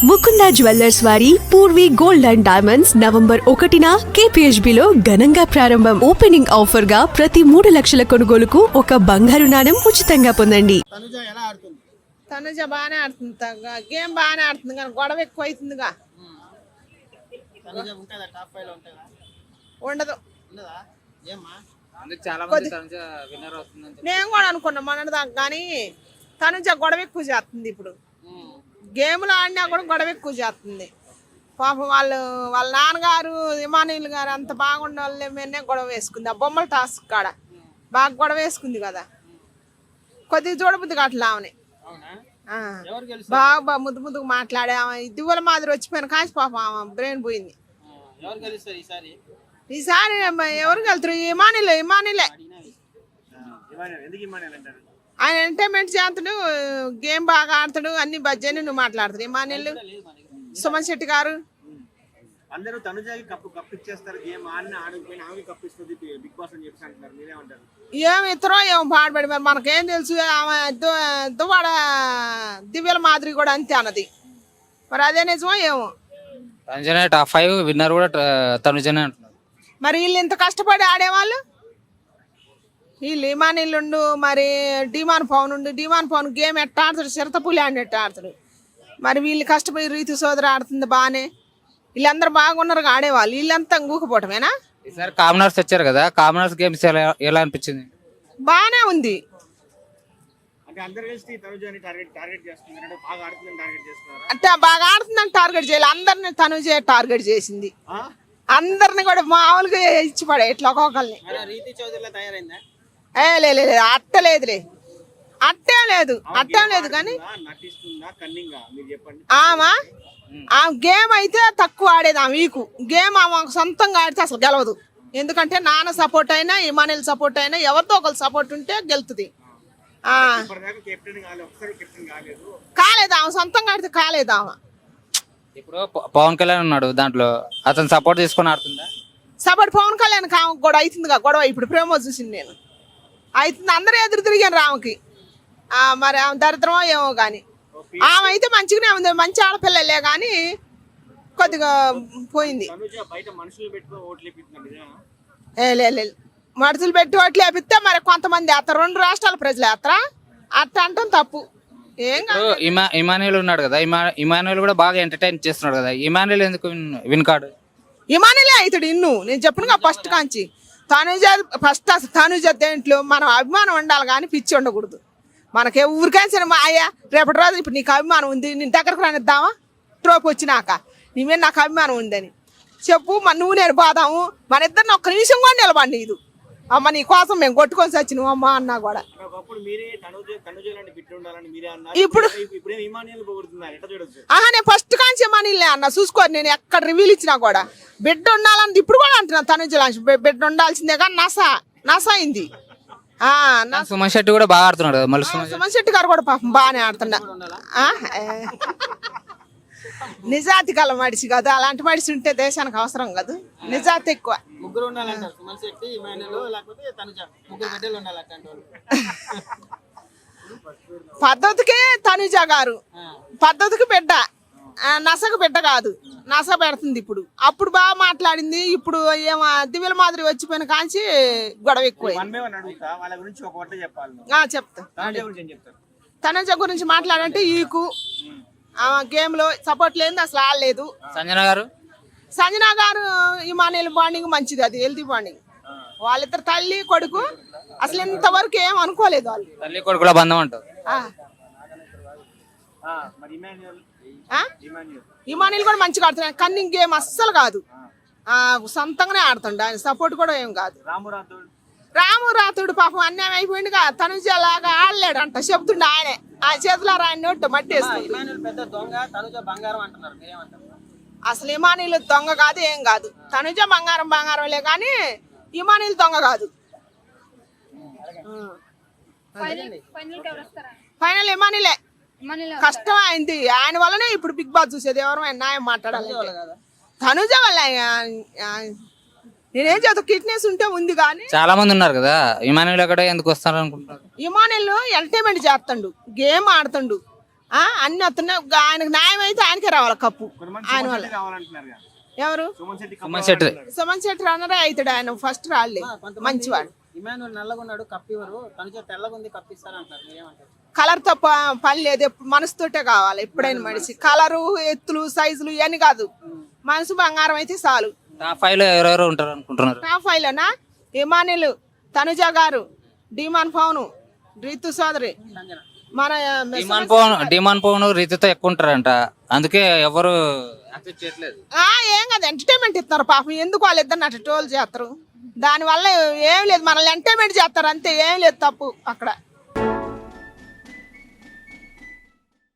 Mukunda jewellers వారి Purvi gold and diamonds November 1న KPHB లో ఘనంగా ప్రారంభం. ఓపెనింగ్ ఆఫర్ గా ప్రతి 3 లక్షల కొనుగోలుకు ఒక బంగారు నాణెం ఉచితంగా పొందండి. తనుజ బాగానే ఆడుతుంది, గేమ్ బాగానే ఆడుతుంది కానీ గొడవ ఎక్కువ అవుతుందిగా. ఉండదు. నేను కూడా అనుకున్నా మొన్న దాకా, కానీ తనుజ గొడవ ఎక్కువ చేస్తుంది. ఇప్పుడు గేమ్లో ఆడినా కూడా గొడవ ఎక్కువ చేస్తుంది. పాపం వాళ్ళ నాన్నగారు ఇమానీయులు గారు అంత బాగుండే వాళ్ళ మీదనే గొడవ వేసుకుంది. ఆ బొమ్మల టాస్క్ కాడ బాగా గొడవ వేసుకుంది కదా. కొద్దిగా చూడబుద్ది అట్లా ఆమెని బాగా ముద్దుగా మాట్లాడే ఆమె దివ్వల మాదిరి వచ్చిపోయిన కాసి పాపం ఆమె బ్రెయిన్ పోయింది. ఈసారి ఎవరు వెళ్తారు? ఇమానీలే. ఆయన ఎంటర్టైన్మెంట్ చేస్తాడు, గేమ్ బాగా ఆడతాడు, అన్ని బజ్జని నువ్వు మాట్లాడతాడు. ఇమానీలు సుమన్ శెట్టి గారు అందరూ తనుజాకి కప్పు ఇచ్చేస్తారు. గేమ్ ఆడిన ఆడకపోయినా ఆమె కప్పు ఇస్తుంది బిగ్ బాస్ అని చెప్పి అంటున్నారు. మీరేమంటారు? ఏమి ఇతరో ఏమో పాడుపడి, మరి మనకేం తెలుసు. ఆమె దువ్వాడ దివ్యల మాదిరి కూడా అంతే అన్నది. మరి అదే నిజమో ఏమో. తనుజనే టాప్ 5 విన్నర్ కూడా తనుజనే అంటున్నారు. మరి వీళ్ళు ఇంత కష్టపడి ఆడేవాళ్ళు వీళ్ళు ఇమానీళ్ళుండు, మరి డిమాన్ పవన్ గేమ్ ఎట్ట ఆడతాడు, చిరతపులి ఆడినట్టు ఆడతాడు. మరి వీళ్ళు కష్టపడి రీతు సోదరు ఆడుతుంది బాగానే. వీళ్ళందరూ బాగున్నారు ఆడేవాళ్ళు, వీళ్ళంతా ఊకపోవటమేనా? ఈసారి కామనర్స్ వచ్చారు కదా, కామనర్స్ గేమ్స్ ఎలా అనిపించింది? బాగానే ఉంది. అంటే బాగా ఆడుతుందని టార్గెట్ చేయాలి. అందరిని తనుజే టార్గెట్ చేసింది. అందరిని కూడా మామూలుగా ఇచ్చి పడే ఇట్లా ఒక్కొక్కరిని. లేదు అట్టలేదులే, అట్టేం లేదు కానీ ఆమె గేమ్ అయితే తక్కువ ఆడేది. ఆమె గేమ్ ఆమె సొంతంగా ఆడితే అసలు గెలవదు. ఎందుకంటే నాన్న సపోర్ట్ అయినా ఇమానుయల్ సపోర్ట్ అయినా ఎవరితో ఒకరు సపోర్ట్ ఉంటే గెలుతుంది. కాలేదు ఆమె సొంతంగా ఆడితే కాలేదు ఆమె. ఇప్పుడు పవన్ కళ్యాణ్ ఉన్నాడు దాంట్లో, అతను సపోర్ట్ తీసుకొని ఆడుతుందా? సపోర్ట్ పవన్ కళ్యాణ్ కూడా అవుతుందిగా గొడవ. ఇప్పుడు ప్రేమ చూసింది నేను అవుతుంది. అందరూ ఎదురు తిరిగాను రామకి. మరి ఆమె దరిద్రమో ఏమో కానీ ఆమె అయితే మంచిగానే ఉంది, మంచి ఆడపిల్లలే కానీ కొద్దిగా పోయింది. లేదు మనుషులు పెట్టి ఓట్లు వేపిస్తే మరి కొంతమంది వేస్తారు, 2 రాష్ట్రాల ప్రజలు వేస్తారా? అట్ట అంటాం తప్పు. ఏం కాదు. ఇమానుయల్ ఉన్నాడు కదా, ఇమానుయల్ కూడా బాగా ఎంటర్టైన్ చేస్తున్నాడు కదా. ఇమానుయల్ ఎందుకు విన్ కాడు? ఇమానుయలే అవుతాడు. నేను చెప్పనుగా ఫస్ట్ కాంచి ఫస్ట్ అసలు తనుజ దేంట్లో మనం అభిమానం ఉండాలి కానీ పిచ్చి ఉండకూడదు. మనకి ఊరికైనా సరే మా అయ్యా రేపటి రోజు ఇప్పుడు నీకు అభిమానం ఉంది, నేను దగ్గరకు రానిద్దామా? ట్రోప్ వచ్చినాక నీ మీద నాకు అభిమానం ఉందని చెప్పు. మన నువ్వు నేను పోదాము, మన ఇద్దరిని ఒక్క నిమిషం కూడా నిలబడి ఇది అమ్మ నీ కోసం మేము కొట్టుకొని వచ్చినావు అమ్మ అన్నా కూడా. ఇప్పుడు నేను ఫస్ట్ కాంచి ఇమానుయలే అన్న చూసుకోరు. నేను ఎక్కడ రివ్యూలు ఇచ్చినా కూడా బిడ్డ ఉండాలని ఇప్పుడు కూడా అంటున్నా. తనుజ బిడ్డ ఉండాల్సిందే కానీ నస అయింది. సుమన్ శెట్టి కూడా బాగా ఆడుతున్నాడు కదా. మళ్ళీ సుమన్ శెట్టి గారు కూడా పాపం బాగానే ఆడుతున్నా. నిజాతి కల మడిసి కదా, అలాంటి మడిసి ఉంటే దేశానికి అవసరం కదా. నిజాతి ఎక్కువ. పద్ధతికి తనుజ గారు పద్ధతికి బిడ్డ, నసకు బిడ్డ కాదు. నస పెడుతుంది ఇప్పుడు. అప్పుడు బాగా మాట్లాడింది, ఇప్పుడు ఏమో దివ్యల మాదిరి వచ్చిపోయిన కాంచి గొడవ ఎక్కువ. చెప్తా. తనుజ గురించి మాట్లాడంటే గేమ్ లో సపోర్ట్ లేదు, అసలు ఆడలేదు. సంజన గారు ఇమానుయల్ బాండింగ్ మంచిది, అది హెల్తీ బాండింగ్. వాళ్ళిద్దరు తల్లి కొడుకు అసలు ఇంతవరకు ఏం అనుకోలేదు. వాళ్ళు తల్లి కొడుకుల బంధం అంటారు. ఇమానుయల్ కూడా మంచిగా ఆడుతున్నాడు. కన్నింగ్ గేమ్ అస్సలు కాదు, సొంతంగానే ఆడుతుండ. ఆయన సపోర్ట్ కూడా ఏం కాదు. రాము రాతుడు పాపం అన్యాయం అయిపోయిందిగా. తనుజ లాగా ఆడలేడంట చెబుతుండే ఆయనే. ఆ చేతిలో రాయన నోట్ మట్టేస్తుంది. అసలు ఇమానుయల్ దొంగ కాదు, ఏం కాదు. తనుజ బంగారంలే కానీ ఇమానుయల్ దొంగ కాదు. ఫైనల్ ఇమానుయలే. కష్టం అయింది ఆయన వల్లనే. ఇప్పుడు బిగ్ బాస్ చూసేది ఎవరు న్యాయం మాట్లాడాలి. తనుజ వల్ల నేనేం చేత కిడ్నెస్ ఉంటే ఉంది కానీ చాలా మంది ఉన్నారు కదా. ఇమానుయల్ అక్కడ ఎందుకు వస్తారు అనుకుంటున్నారు? ఇమానుయల్ ఎంటర్టైన్మెంట్ చేస్తాడు, గేమ్ ఆడుతుండు. అన్ని వస్తున్నాయి. ఆయనకు న్యాయం అయితే ఆయనకే రావాలి కప్పు. కొంతమంది ఆయన సుమన్ వల్ల శెట్టి కావాలంటున్నారు కదా. ఎవరు సుమన్ శెట్టి కప్పు సుమన్ శెట్టి కావాలంటున్నారు. సుమన్ శెట్టి రన్నరే అవుతాడు. ఆయన ఫస్ట్ రాలే, మంచివాడు. ఇమానువల్ నల్లగున్నాడు కప్పివరు, తనచే తెల్లగుంది కప్పిస్తారు అంటారు, మీరేమంటారు? కలర్ తో పని లేదు, మనసుతోటే కావాలి ఎప్పుడైనా మనిషి. కలరు, ఎత్తులు, సైజులు ఇవన్నీ కాదు, మనసు బంగారం అయితే చాలు. టాప్ 5 లో ఎవరెవరు ఉంటారు అనుకుంటున్నారు? టాప్ 5 లోనా ఇమానుయల్, తనుజ గారు, డిమాన్ పవన్, రీతు సోదరి, మన డిమాండ్ పవన్ రీతితో ఎక్కువ ఉంటారంట, అందుకే ఎవరు యాక్సెప్ట్ చేయట్లేదు. ఏం కాదు, ఎంటర్టైన్మెంట్ ఇస్తున్నారు పాపం. ఎందుకు వాళ్ళిద్దరిని అట్లా ట్రోల్ చేస్తారు? దానివల్ల ఏం లేదు, మనల్ని ఎంటర్టైన్మెంట్ చేస్తారు అంతే, ఏం లేదు తప్పు అక్కడ.